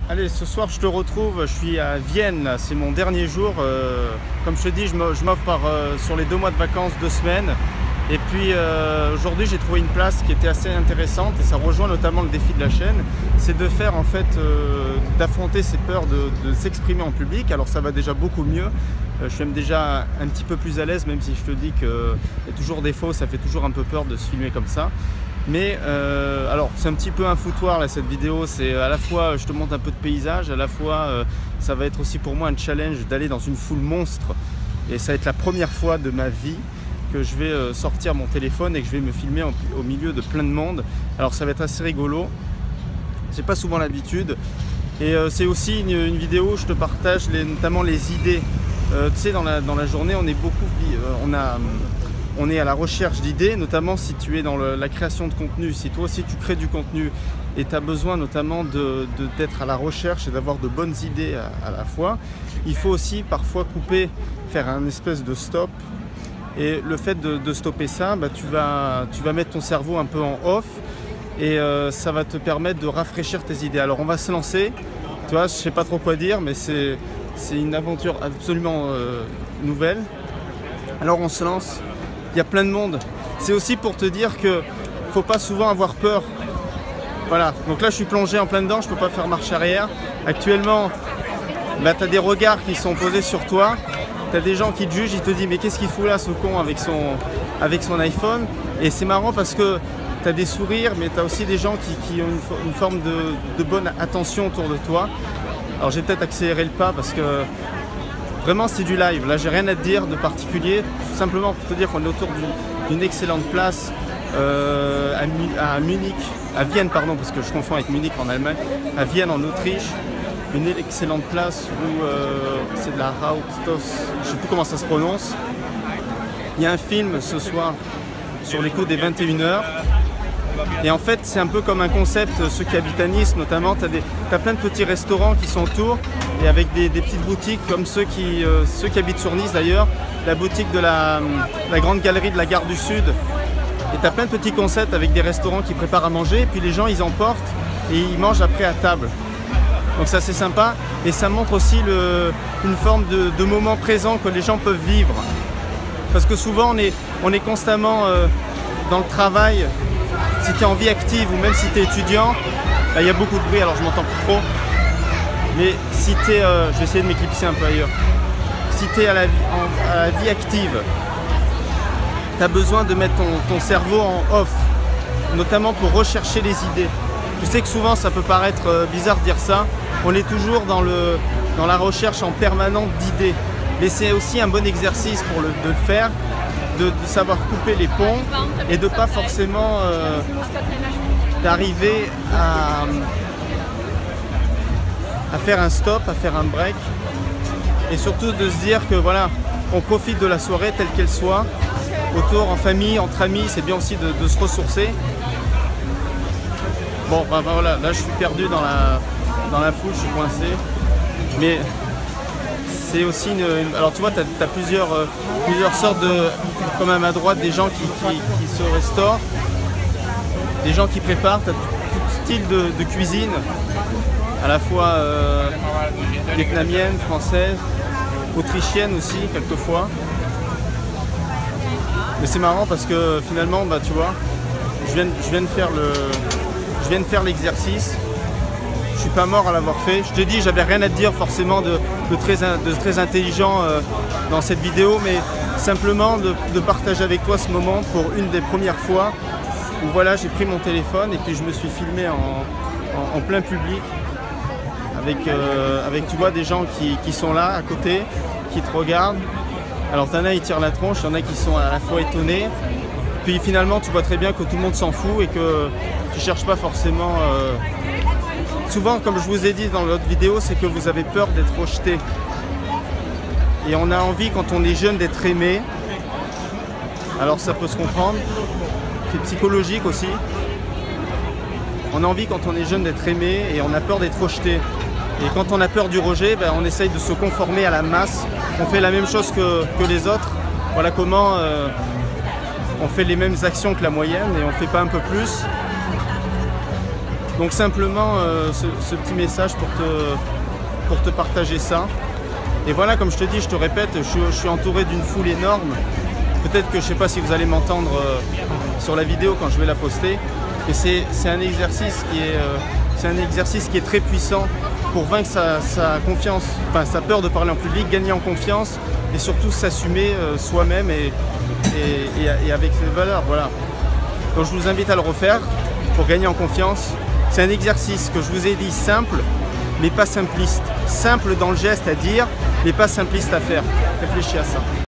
Allez, ce soir je te retrouve, je suis à Vienne, c'est mon dernier jour. Comme je te dis, je m'offre sur les 2 mois de vacances 2 semaines. Et puis aujourd'hui j'ai trouvé une place qui était assez intéressante et ça rejoint notamment le défi de la chaîne. C'est de faire en fait, d'affronter ses peurs de s'exprimer en public. Alors ça va déjà beaucoup mieux. Je suis même déjà un petit peu plus à l'aise, même si je te dis qu'il y a toujours des faux, ça fait toujours un peu peur de se filmer comme ça. Mais alors c'est un petit peu un foutoir là cette vidéo, c'est à la fois je te montre un peu de paysage, à la fois ça va être aussi pour moi un challenge d'aller dans une foule monstre. Et ça va être la première fois de ma vie que je vais sortir mon téléphone et que je vais me filmer au milieu de plein de monde. Alors ça va être assez rigolo, j'ai pas souvent l'habitude. Et c'est aussi une vidéo où je te partage notamment les idées. Tu sais, dans la journée on est beaucoup, on est à la recherche d'idées, notamment si tu es dans la création de contenu. Si toi aussi tu crées du contenu et tu as besoin notamment d'être à la recherche et d'avoir de bonnes idées à la fois, il faut aussi parfois couper, faire un espèce de stop. Et le fait de stopper ça, tu vas mettre ton cerveau un peu en off et ça va te permettre de rafraîchir tes idées. Alors on va se lancer, tu vois, je sais pas trop quoi dire, mais c'est une aventure absolument nouvelle. Alors on se lance. Il y a plein de monde. C'est aussi pour te dire que faut pas souvent avoir peur. Voilà, donc là je suis plongé en plein dedans, je peux pas faire marche arrière. Actuellement, tu as des regards qui sont posés sur toi. Tu as des gens qui te jugent, ils te disent mais qu'est-ce qu'il fout là ce con avec son iPhone. Et c'est marrant parce que tu as des sourires, mais tu as aussi des gens qui ont une forme de bonne attention autour de toi. Alors j'ai peut-être accéléré le pas parce que vraiment c'est du live, là j'ai rien à te dire de particulier, tout simplement pour te dire qu'on est autour d'une excellente place à Munich, à Vienne pardon, parce que je confonds avec Munich en Allemagne, à Vienne en Autriche, une excellente place où c'est de la Rauthaus, je ne sais plus comment ça se prononce. Il y a un film ce soir sur les coups des 21h. Et en fait, c'est un peu comme un concept, ceux qui habitent à Nice notamment, tu as plein de petits restaurants qui sont autour et avec des petites boutiques comme ceux qui habitent sur Nice d'ailleurs, la boutique de la grande galerie de la gare du Sud. Et tu as plein de petits concepts avec des restaurants qui préparent à manger et puis les gens ils emportent et ils mangent après à table. Donc ça c'est sympa et ça montre aussi une forme de moment présent que les gens peuvent vivre. Parce que souvent on est constamment dans le travail. Si tu es en vie active ou même si tu es étudiant, il y a beaucoup de bruit, alors je m'entends plus trop. Mais si tu es, je vais essayer de m'éclipser un peu ailleurs. Si tu es à la vie active, tu as besoin de mettre ton cerveau en off, notamment pour rechercher les idées. Je sais que souvent ça peut paraître bizarre de dire ça, on est toujours dans la recherche en permanente d'idées. Mais c'est aussi un bon exercice de le faire. De savoir couper les ponts et de ne pas forcément d'arriver à faire un stop, à faire un break et surtout de se dire que voilà, on profite de la soirée telle qu'elle soit, autour, en famille, entre amis, c'est bien aussi de se ressourcer. Bon, voilà, là je suis perdu dans la foule, je suis coincé, mais c'est aussi alors tu vois, tu as plusieurs sortes quand même à droite, des gens qui se restaurent, des gens qui préparent, tu as tout style de cuisine, à la fois vietnamienne, française, autrichienne aussi quelquefois. Mais c'est marrant parce que finalement, tu vois, je viens de faire l'exercice. Je suis pas mort à l'avoir fait. Je te dis, j'avais rien à te dire forcément de très intelligent dans cette vidéo, mais simplement de partager avec toi ce moment pour une des premières fois où voilà, j'ai pris mon téléphone et puis je me suis filmé en plein public avec tu vois des gens qui sont là à côté, qui te regardent. Alors t'en as, ils tirent la tronche, il y en a qui sont à la fois étonnés. Puis finalement, tu vois très bien que tout le monde s'en fout et que tu cherches pas forcément. Souvent, comme je vous ai dit dans l'autre vidéo, c'est que vous avez peur d'être rejeté. Et on a envie, quand on est jeune, d'être aimé. Alors ça peut se comprendre. C'est psychologique aussi. On a envie, quand on est jeune, d'être aimé et on a peur d'être rejeté. Et quand on a peur du rejet, on essaye de se conformer à la masse. On fait la même chose que les autres. Voilà comment on fait les mêmes actions que la moyenne et on ne fait pas un peu plus. Donc simplement ce petit message pour te partager ça. Et voilà, comme je te dis, je te répète, je suis entouré d'une foule énorme. Peut-être que je ne sais pas si vous allez m'entendre sur la vidéo quand je vais la poster. Et c'est un exercice qui est très puissant pour vaincre sa confiance, enfin sa peur de parler en public, gagner en confiance et surtout s'assumer soi-même et avec ses valeurs. Voilà. Donc je vous invite à le refaire pour gagner en confiance. C'est un exercice que je vous ai dit simple, mais pas simpliste. Simple dans le geste à dire, mais pas simpliste à faire. Réfléchis à ça.